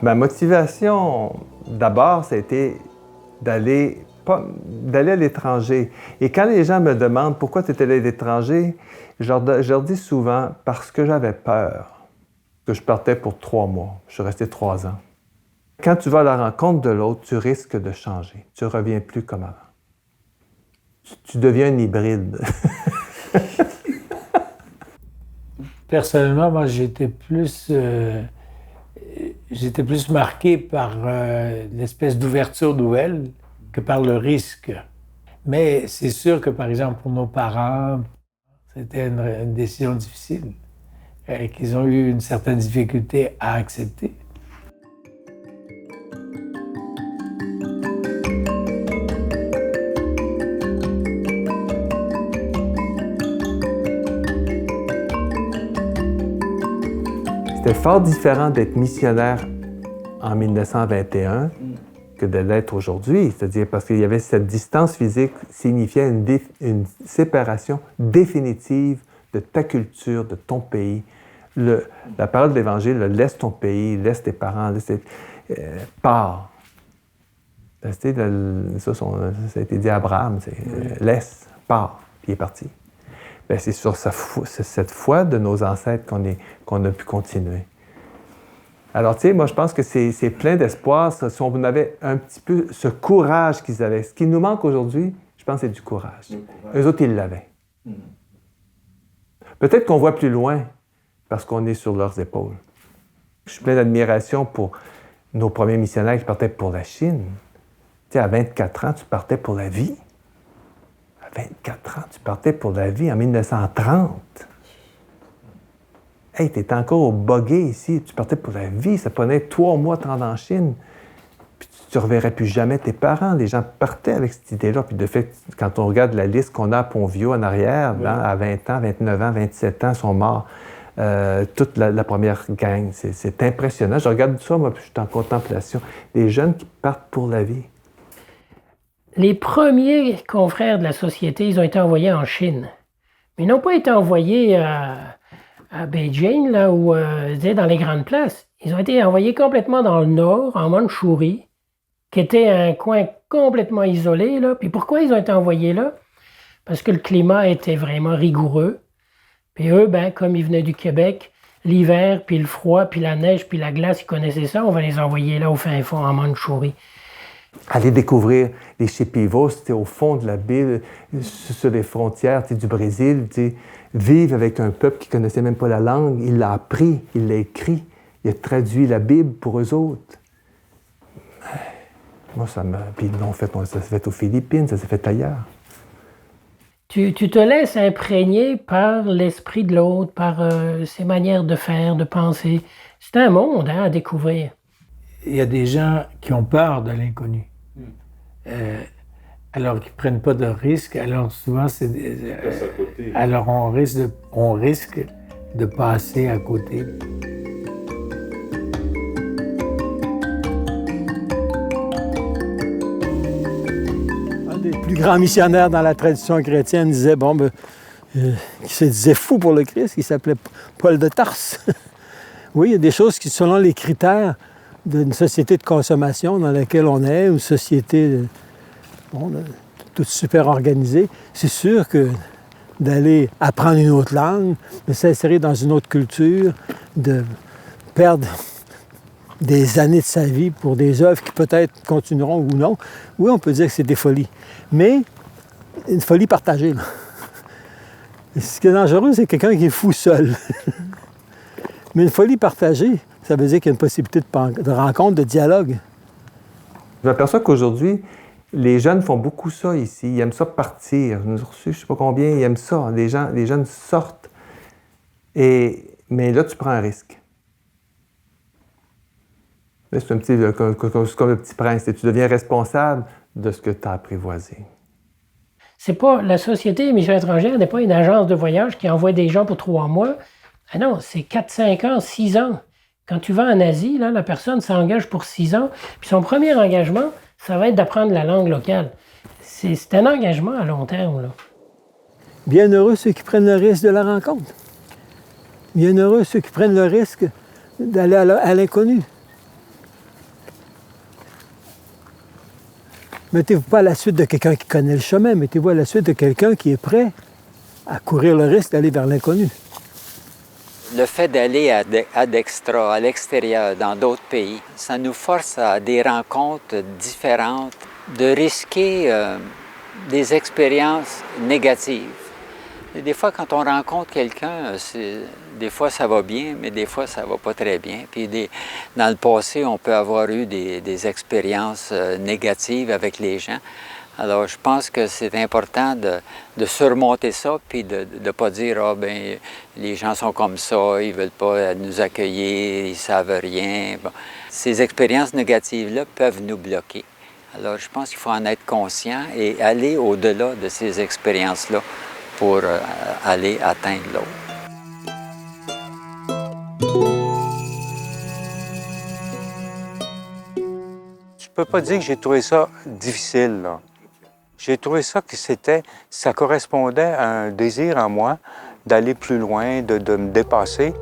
Ma motivation, d'abord, ça a été d'aller à l'étranger. Et quand les gens me demandent pourquoi tu es allé à l'étranger, je leur dis souvent parce que j'avais peur que je partais pour 3 mois. Je suis resté 3 ans. Quand tu vas à la rencontre de l'autre, tu risques de changer. Tu ne reviens plus comme avant. Tu deviens un hybride. Personnellement, moi, j'étais plus marqué par l'espèce d'ouverture nouvelle que par le risque. Mais c'est sûr que, par exemple, pour nos parents, c'était une décision difficile, qu'ils ont eu une certaine difficulté à accepter. C'était fort différent d'être missionnaire en 1921 que de l'être aujourd'hui. C'est-à-dire parce qu'il y avait cette distance physique signifiait une séparation définitive de ta culture, de ton pays. La parole de l'Évangile, laisse ton pays, laisse tes parents, pars. Ça a été dit à Abraham, laisse, pars, puis il est parti. Bien, c'est sur cette foi de nos ancêtres qu'on a pu continuer. Alors, tu sais, moi, je pense que c'est plein d'espoir. Si on avait un petit peu ce courage qu'ils avaient. Ce qui nous manque aujourd'hui, je pense, c'est du courage. Eux autres, ils l'avaient. Peut-être qu'on voit plus loin parce qu'on est sur leurs épaules. Je suis plein d'admiration pour nos premiers missionnaires qui partaient pour la Chine. Tu sais, à 24 ans, tu partais pour la vie. 24 ans, tu partais pour la vie en 1930. Hey, tu étais encore au boguet ici, tu partais pour la vie, ça prenait 3 mois de te rendre en Chine. Puis tu ne reverrais plus jamais tes parents. Les gens partaient avec cette idée-là. Puis de fait, quand on regarde la liste qu'on a à Pont-Vieux en arrière, oui. À 20 ans, 29 ans, 27 ans, sont morts. Toute la première gang. C'est impressionnant. Je regarde ça, moi, puis je suis en contemplation. Des jeunes qui partent pour la vie. Les premiers confrères de la société, ils ont été envoyés en Chine. Mais ils n'ont pas été envoyés à Beijing, là où, dans les grandes places. Ils ont été envoyés complètement dans le nord, en Mandchourie, qui était un coin complètement isolé, là. Puis pourquoi ils ont été envoyés là? Parce que le climat était vraiment rigoureux. Puis eux, comme ils venaient du Québec, l'hiver, puis le froid, puis la neige, puis la glace, ils connaissaient ça, on va les envoyer là au fin fond, en Mandchourie. Aller découvrir les Chipivos, au fond de la baie, sur les frontières du Brésil, vivre avec un peuple qui ne connaissait même pas la langue. Il l'a appris, il l'a écrit, il a traduit la Bible pour eux autres. Moi, ça m'a... Puis non, ça s'est fait aux Philippines, ça s'est fait ailleurs. Tu te laisses imprégner par l'esprit de l'autre, par ses manières de faire, de penser. C'est un monde à découvrir. Il y a des gens qui ont peur de l'inconnu. Alors qu'ils ne prennent pas de risques. Alors souvent, alors on risque de passer à côté. Un des plus grands missionnaires dans la tradition chrétienne disait, qui se disait fou pour le Christ, qui s'appelait Paul de Tarse. Oui, il y a des choses qui, selon les critères d'une société de consommation dans laquelle on est, une société toute super organisée, c'est sûr que d'aller apprendre une autre langue, de s'insérer dans une autre culture, de perdre des années de sa vie pour des œuvres qui peut-être continueront ou non, oui, on peut dire que c'est des folies. Mais une folie partagée, là. Ce qui est dangereux, c'est quelqu'un qui est fou seul. Mais une folie partagée, ça veut dire qu'il y a une possibilité de rencontre, de dialogue. Je m'aperçois qu'aujourd'hui, les jeunes font beaucoup ça ici. Ils aiment ça partir. Je ne sais pas combien, ils aiment ça. Les jeunes sortent. Mais là, tu prends un risque. Là, c'est comme le petit prince. Tu deviens responsable de ce que tu as apprivoisé. C'est pas la Société Mission étrangère n'est pas une agence de voyage qui envoie des gens pour 3 mois. Ah non, c'est 4, 5 ans, 6 ans. Quand tu vas en Asie, là, la personne s'engage pour 6 ans, puis son premier engagement, ça va être d'apprendre la langue locale. C'est un engagement à long terme, là. Bienheureux ceux qui prennent le risque de la rencontre. Bienheureux ceux qui prennent le risque d'aller à l'inconnu. Mettez-vous pas à la suite de quelqu'un qui connaît le chemin, mettez-vous à la suite de quelqu'un qui est prêt à courir le risque d'aller vers l'inconnu. Le fait d'aller à Dextra, à l'extérieur, dans d'autres pays, ça nous force à des rencontres différentes, de risquer des expériences négatives. Et des fois, quand on rencontre quelqu'un, des fois ça va bien, mais des fois ça va pas très bien. Puis dans le passé, on peut avoir eu des expériences négatives avec les gens. Alors, je pense que c'est important de surmonter ça, puis de ne pas dire « Ah, ben les gens sont comme ça, ils ne veulent pas nous accueillir, ils ne savent rien. » Bon. Ces expériences négatives-là peuvent nous bloquer. Alors, je pense qu'il faut en être conscient et aller au-delà de ces expériences-là pour aller atteindre l'autre. Je peux pas dire que j'ai trouvé ça difficile, là. J'ai trouvé ça que ça correspondait à un désir en moi d'aller plus loin, de me dépasser.